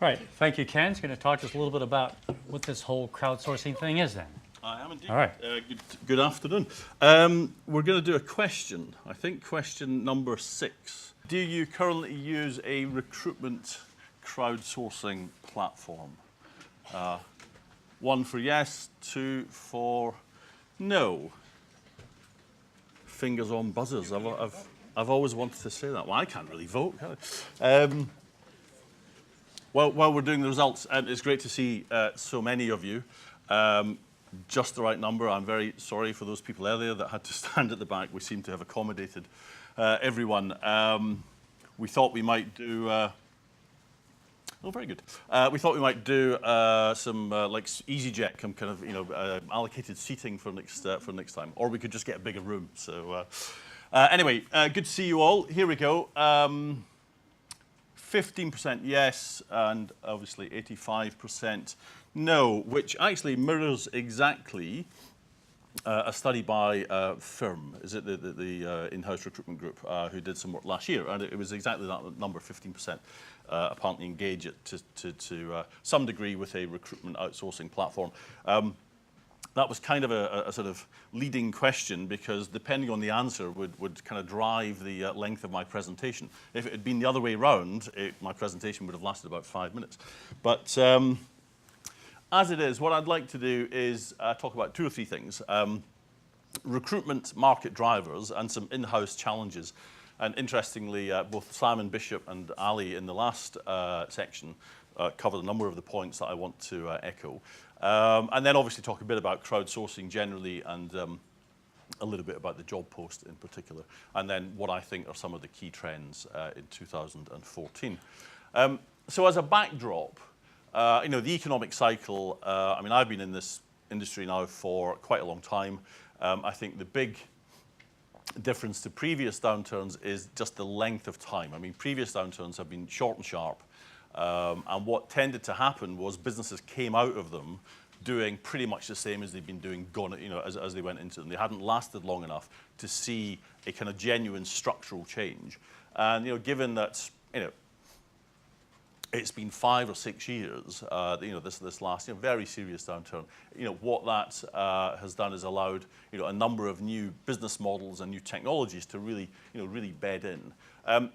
Right. Thank you, Ken. It's going to talk to us a little bit about what this whole crowdsourcing thing is then. I am indeed. All right. Good afternoon. We're going to do a question, I think question number 6. Do you currently use a recruitment crowdsourcing platform? 1 for yes, 2 for no. Fingers on buzzers. I've always wanted to say that. Well, I can't really vote, can I? Well, while we're doing the results, it's great to see so many of you. Just the right number. I'm very sorry for those people earlier that had to stand at the back. We seem to have accommodated everyone. We thought we might do... Oh, very good. We thought we might do some like EasyJet, kind of allocated seating for next time, or we could just get a bigger room. So anyway, good to see you all. Here we go. 15% yes, and obviously 85% no, which actually mirrors exactly a study by Firm, is it the in-house recruitment group, who did some work last year, and it was exactly that number, 15%. Apparently engage it to some degree with a recruitment outsourcing platform. That was kind of a sort of leading question, because depending on the answer would kind of drive the length of my presentation. If it had been the other way around, my presentation would have lasted about 5 minutes. But as it is, what I'd like to do is talk about 2 or 3 things. Recruitment market drivers and some in-house challenges. And interestingly, both Simon Bishop and Ali in the last section covered a number of the points that I want to echo. And then obviously talk a bit about crowdsourcing generally, and a little bit about the job post in particular. And then what I think are some of the key trends in 2014. So as a backdrop, the economic cycle, I mean, I've been in this industry now for quite a long time. I think the big difference to previous downturns is just the length of time. I mean, previous downturns have been short and sharp, and what tended to happen was businesses came out of them doing pretty much the same as they've been doing, as they went into them. They hadn't lasted long enough to see a kind of genuine structural change. And given that it's been 5 or 6 years, this last very serious downturn. What that has done is allowed a number of new business models and new technologies to really bed in.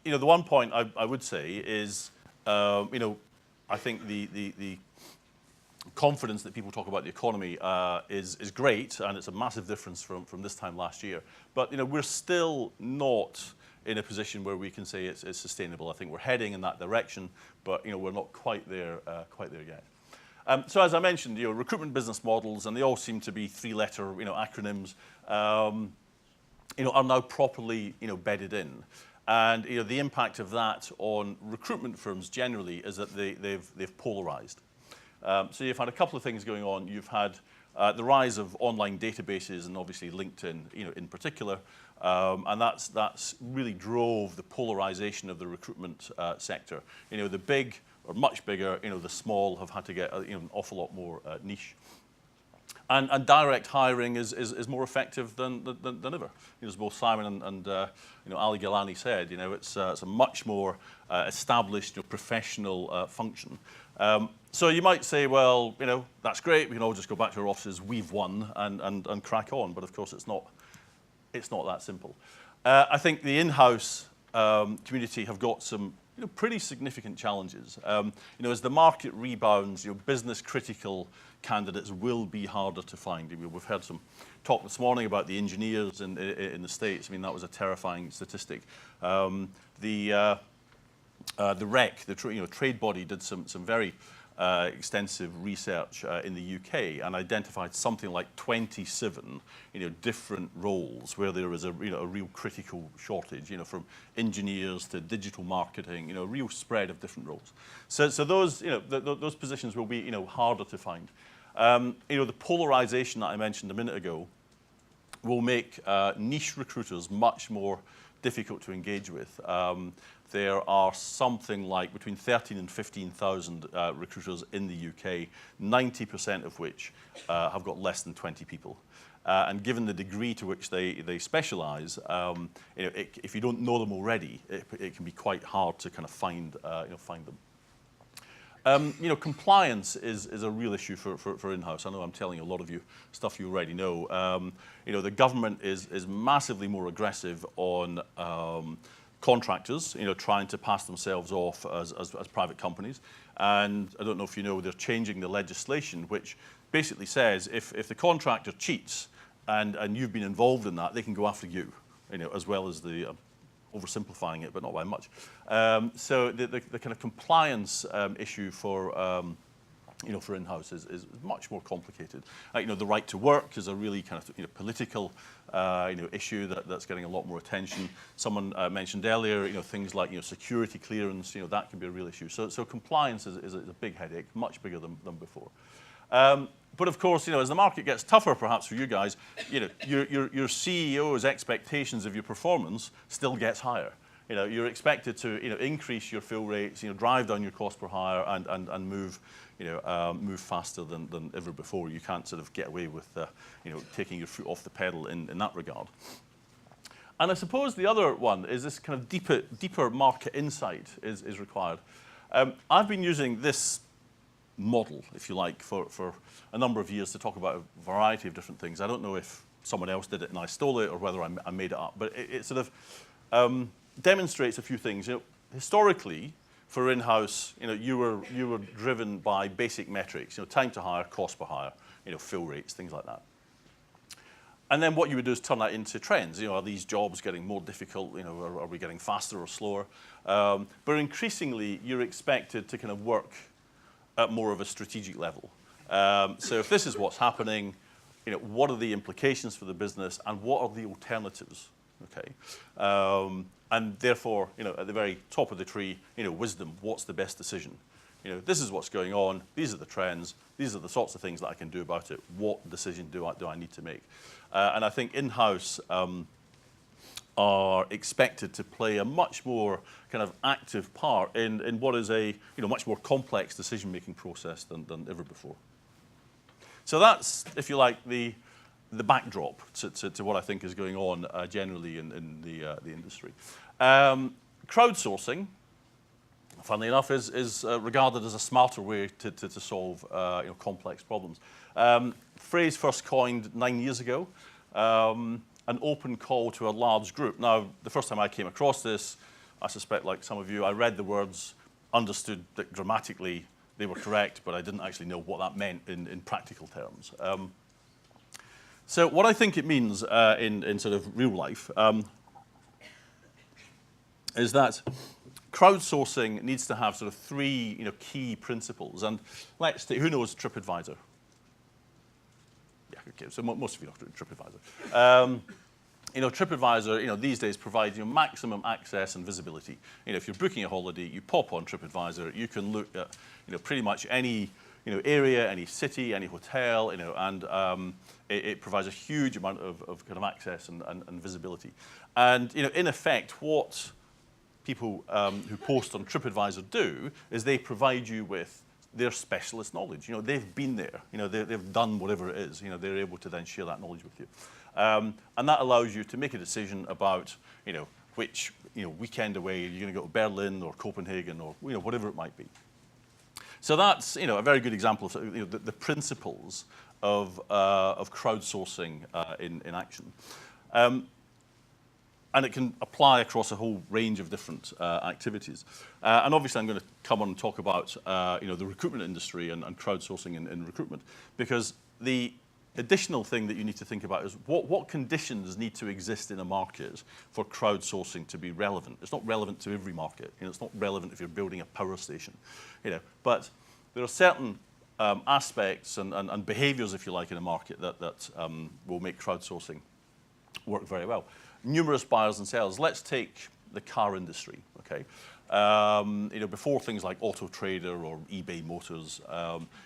The one point I would say is I think the confidence that people talk about the economy is great, and it's a massive difference from this time last year. But we're still not in a position where we can say it's sustainable. I think we're heading in that direction, but we're not quite there yet. So as I mentioned, recruitment business models, and they all seem to be 3-letter acronyms, are now properly bedded in. And the impact of that on recruitment firms generally is that they've polarized. So you've had a couple of things going on. You've had the rise of online databases, and obviously LinkedIn, in particular, and that's really drove the polarization of the recruitment sector. The big, or much bigger, the small have had to get an awful lot more niche. And direct hiring is more effective than ever. As both Simon and Ali Gilani said, it's a much more established, professional function. So you might say, well, that's great. We can all just go back to our offices. We've won, and crack on. But of course, it's not that simple. I think the in-house community have got some pretty significant challenges. As the market rebounds, business-critical candidates will be harder to find. We've heard some talk this morning about the engineers in the States. I mean, that was a terrifying statistic. The REC, the trade body, did some very extensive research in the UK and identified something like 27 different roles where there is a real critical shortage, from engineers to digital marketing, a real spread of different roles. So those those positions will be harder to find. The polarization that I mentioned a minute ago will make niche recruiters much more difficult to engage with. There are something like between 13 and 15,000 recruiters in the UK, 90% of which have got less than 20 people. And given the degree to which they specialise, if you don't know them already, it can be quite hard to kind of find them. Compliance is a real issue for in-house. I know I'm telling a lot of you stuff you already know. The government is massively more aggressive on contractors, trying to pass themselves off as private companies. And I don't know if you know, they're changing the legislation, which basically says if the contractor cheats and you've been involved in that, they can go after you, as well as the oversimplifying it, but not by much. So the kind of compliance issue for in-house is much more complicated. The right to work is a really kind of political issue that's getting a lot more attention. Someone mentioned earlier, things like security clearance, that can be a real issue. So compliance is a big headache, much bigger than before. But of course, as the market gets tougher, perhaps for you guys, your CEO's expectations of your performance still gets higher. You're expected to increase your fill rates, drive down your cost per hire, and move faster than ever before. You can't sort of get away with taking your foot off the pedal in that regard. And I suppose the other one is this kind of deeper market insight is required. I've been using this model, if you like, for a number of years to talk about a variety of different things. I don't know if someone else did it and I stole it, or whether I made it up, but it sort of demonstrates a few things. Historically, for in-house, you were driven by basic metrics, time to hire, cost per hire, fill rates, things like that. And then what you would do is turn that into trends. Are these jobs getting more difficult? Are we getting faster or slower? But increasingly, you're expected to kind of work at more of a strategic level. So if this is what's happening, what are the implications for the business, and what are the alternatives? Okay, and therefore, at the very top of the tree, wisdom. What's the best decision? This is what's going on. These are the trends. These are the sorts of things that I can do about it. What decision do I need to make? And I think in-house are expected to play a much more kind of active part in what is a much more complex decision-making process than ever before. So that's, if you like, the backdrop to what I think is going on generally in the industry. Crowdsourcing, funnily enough, is regarded as a smarter way to solve complex problems. Phrase first coined 9 years ago. An open call to a large group. Now, the first time I came across this, I suspect, like some of you, I read the words, understood that grammatically they were correct, but I didn't actually know what that meant in practical terms. So what I think it means in sort of real life is that crowdsourcing needs to have sort of three key principles. And let's take, who knows TripAdvisor? Yeah, okay, so most of you know TripAdvisor. TripAdvisor, these days provides maximum access and visibility. If you're booking a holiday, you pop on TripAdvisor, you can look at pretty much any area, any city, any hotel, and it provides a huge amount of kind of access and visibility. And in effect, what people who post on TripAdvisor do is they provide you with their specialist knowledge. They've been there. They've done whatever it is. They're able to then share that knowledge with you. And that allows you to make a decision about, which, weekend away you're going to go to Berlin or Copenhagen or, whatever it might be. So that's, a very good example of the principles of crowdsourcing in action. And it can apply across a whole range of different activities. And obviously, I'm going to come on and talk about the recruitment industry and crowdsourcing in recruitment, because the additional thing that you need to think about is what conditions need to exist in a market for crowdsourcing to be relevant. It's not relevant to every market. It's not relevant if you're building a power station. But there are certain aspects and behaviours, if you like, in a market that will make crowdsourcing work very well. Numerous buyers and sellers. Let's take the car industry. Okay, before things like Auto Trader or eBay Motors,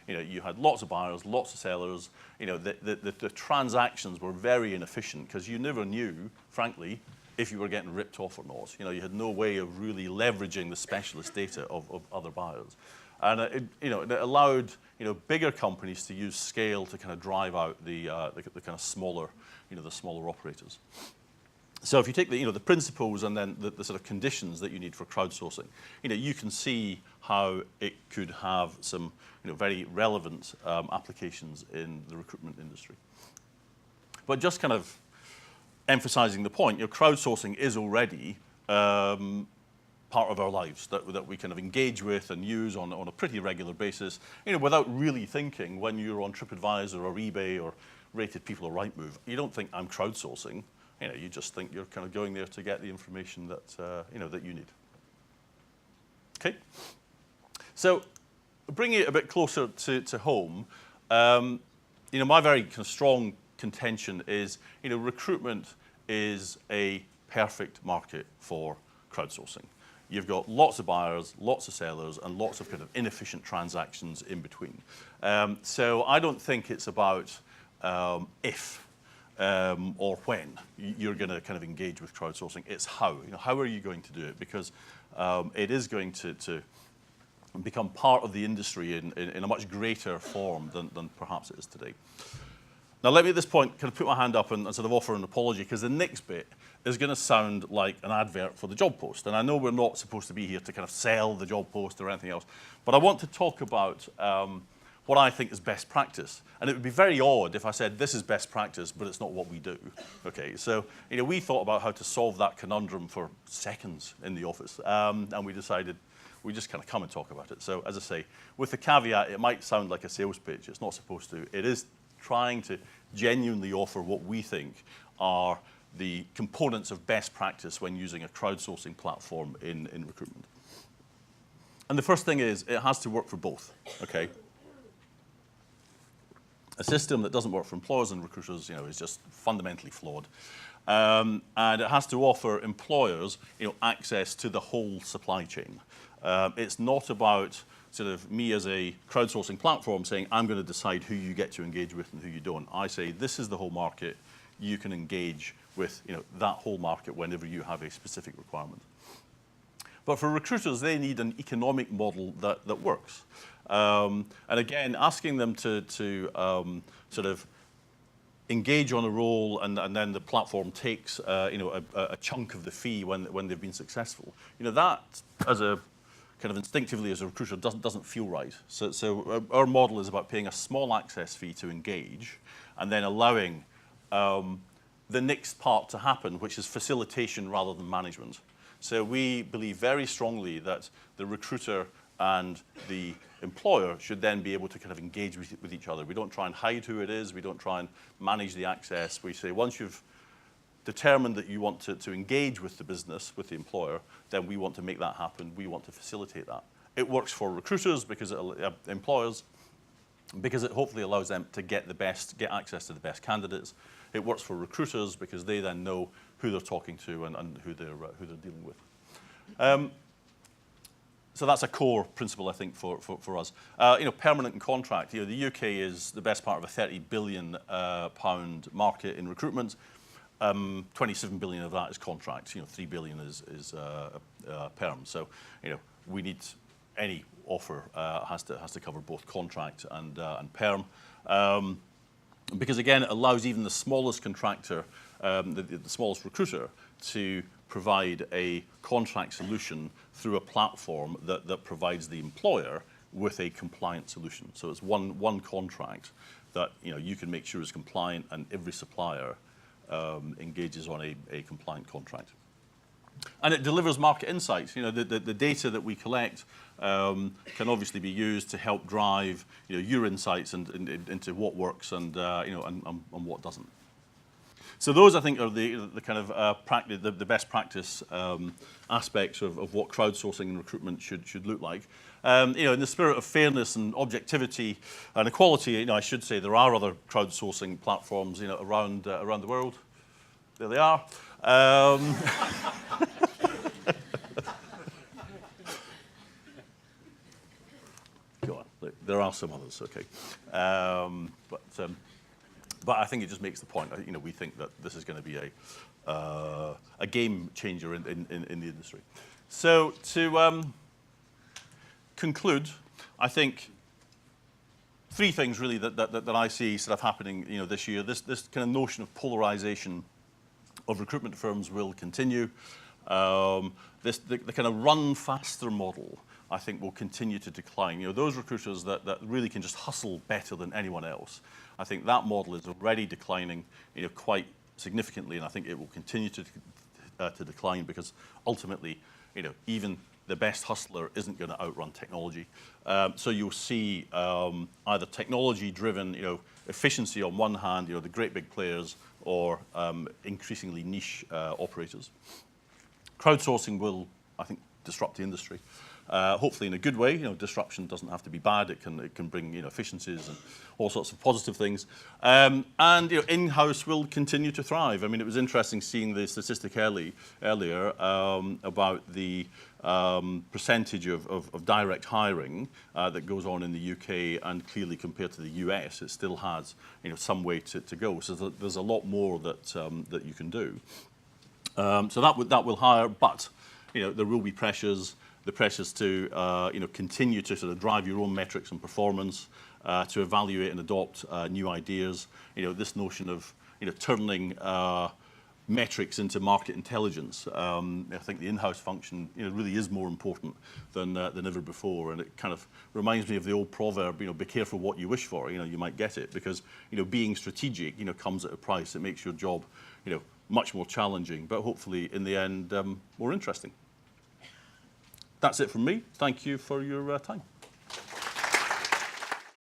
you had lots of buyers, lots of sellers. The transactions were very inefficient because you never knew, frankly, if you were getting ripped off or not. You had no way of really leveraging the specialist data of other buyers, and it allowed bigger companies to use scale to kind of drive out the kind of smaller, the smaller operators. So if you take the principles and then the sort of conditions that you need for crowdsourcing, you can see how it could have some very relevant applications in the recruitment industry. But just kind of emphasizing the point, crowdsourcing is already part of our lives that we kind of engage with and use on a pretty regular basis, without really thinking. When you're on TripAdvisor or eBay or Rated People or Rightmove, you don't think I'm crowdsourcing. You just think you're kind of going there to get the information that that you need. Okay. So, bringing it a bit closer to home, my very kind of strong contention is, recruitment is a perfect market for crowdsourcing. You've got lots of buyers, lots of sellers, and lots of kind of inefficient transactions in between. So I don't think it's about if or when you're going to kind of engage with crowdsourcing. It's how. How are you going to do it? Because it is going to become part of the industry in a much greater form than perhaps it is today. Now, let me at this point kind of put my hand up and sort of offer an apology, because the next bit is going to sound like an advert for TheJobPost. And I know we're not supposed to be here to kind of sell TheJobPost or anything else, but I want to talk about what I think is best practice. And it would be very odd if I said this is best practice, but it's not what we do. Okay, so we thought about how to solve that conundrum for seconds in the office, and we decided we just kind of come and talk about it. So as I say, with the caveat, it might sound like a sales pitch. It's not supposed to. It is trying to genuinely offer what we think are the components of best practice when using a crowdsourcing platform in recruitment. And the first thing is, it has to work for both, okay? A system that doesn't work for employers and recruiters, is just fundamentally flawed. And it has to offer employers, access to the whole supply chain. It's not about sort of me as a crowdsourcing platform saying, I'm going to decide who you get to engage with and who you don't. I say, this is the whole market. You can engage with that whole market whenever you have a specific requirement. But for recruiters, they need an economic model that works. And again, asking them to sort of engage on a role and then the platform takes a chunk of the fee when they've been successful. That as a kind of instinctively as a recruiter doesn't feel right. So our model is about paying a small access fee to engage and then allowing the next part to happen, which is facilitation rather than management. So we believe very strongly that the recruiter and the employer should then be able to kind of engage with each other. We don't try and hide who it is. We don't try and manage the access. We say, once you've determined that you want to engage with the business, with the employer, then we want to make that happen. We want to facilitate that. It works for recruiters because employers, because it hopefully allows them to get access to the best candidates. It works for recruiters because they then know who they're talking to and who they're dealing with. So that's a core principle, I think, for us. Permanent and contract. The UK is the best part of a £30 billion market in recruitment. 27 billion of that is contract. 3 billion is perm. So we need any offer has to cover both contract and perm, because again it allows even the smallest contractor, the smallest recruiter, to provide a contract solution through a platform that provides the employer with a compliant solution. So it's one contract that you can make sure is compliant, and every supplier engages on a compliant contract. And it delivers market insights. The data that we collect can obviously be used to help drive your insights into what works and what doesn't. So those, I think, are the kind of the best practice aspects of what crowdsourcing and recruitment should look like. In the spirit of fairness and objectivity and equality, I should say there are other crowdsourcing platforms around the world. There they are. Go on. There are some others, okay. But I think it just makes the point. We think that this is going to be a game changer in the industry. So to conclude, I think three things really that I see sort of happening this year. This kind of notion of polarization of recruitment firms will continue. The kind of run faster model, I think, will continue to decline. You know, those recruiters that really can just hustle better than anyone else, I think that model is already declining, you know, quite significantly, and I think it will continue to decline because ultimately, you know, even the best hustler isn't going to outrun technology. So you'll see either technology-driven, you know, efficiency on one hand, you know, the great big players, or increasingly niche operators. Crowdsourcing will, I think, disrupt the industry. Hopefully in a good way. You know, disruption doesn't have to be bad. It can bring, you know, efficiencies and all sorts of positive things. And you know, in-house will continue to thrive. I mean, it was interesting seeing the statistic earlier about the percentage of direct hiring that goes on in the UK, and clearly compared to the US, it still has, you know, some way to go. So there's a lot more that that you can do. So that will hire, but you know, there will be pressures. The pressures to you know, continue to sort of drive your own metrics and performance, to evaluate and adopt new ideas. You know, this notion of, you know, turning metrics into market intelligence. I think the in-house function, you know, really is more important than ever before, and it kind of reminds me of the old proverb, you know, be careful what you wish for. You know, you might get it, because, you know, being strategic, you know, comes at a price. It makes your job, you know, much more challenging, but hopefully in the end more interesting. That's it from me. Thank you for your time.